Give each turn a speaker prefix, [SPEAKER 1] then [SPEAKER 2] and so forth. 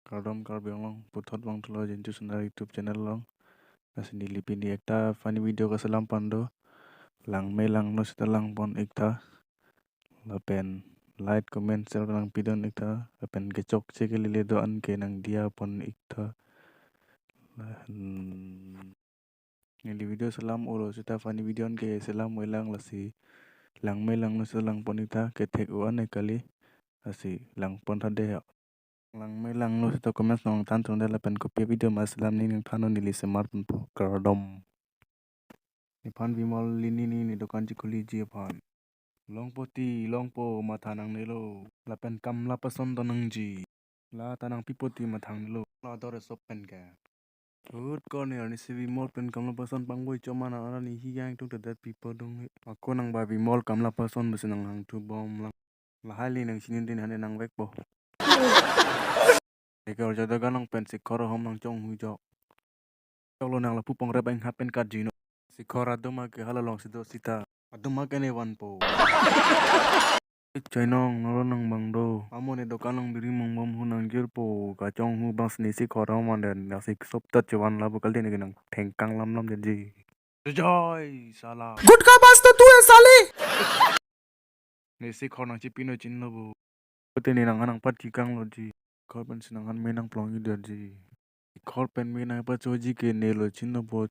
[SPEAKER 1] Kardom karbiang long puthot bang tulo jintu sundar YouTube channel long asini lipin di ekta funny video ka salam pando lang me lang no sita lang pon ekta lapen like comment share lang pidon ekta lapen kecok ceke lile do an ke nang dia pon ekta ngeli video salam olo sita funny video an ke salam welang lasi lang me lang no sita lang pon ekta ke tek uan ekali asi lang pon thade lang me lang no sita comment nong tan tong de lapen kopia video mas salam ni ning thano nili semar pun po kardom ni pan bimol lini ni dokan cikuli ji pan long poti long po mathanang nelo lapen kam la pason tonang ji la tanang pipoti mathang nelo la dore sopen ka Good corner ni si bimol pen kam la pason pangboy coma na ara ni hiyang tung that people dong ako nang ba bimol kam la pason besi nang hang tu bom lang lahali nang sinin din hane nang wek po Ikaw jada ganang pen si koro hom nang chong hujok Kalau nang lapu pong rebeng happen ka jino si kora doma ke halalong si do sita aduma kene wan po Chainong nolonang bangdo amo ne dokanang biri mong bom hunang jirpo kacong hu bang snisi kora man den nasik sopta chewan labu kalde ne nang thengkang lam lam ji joy sala
[SPEAKER 2] गुटखा बाजता तू है साले
[SPEAKER 1] nisi kora chipino chinno bu Pute ni nang hanang pat kikang lo ji korban sinang han menang plong ida ji korban menang pat choji ke ne lo chinno bo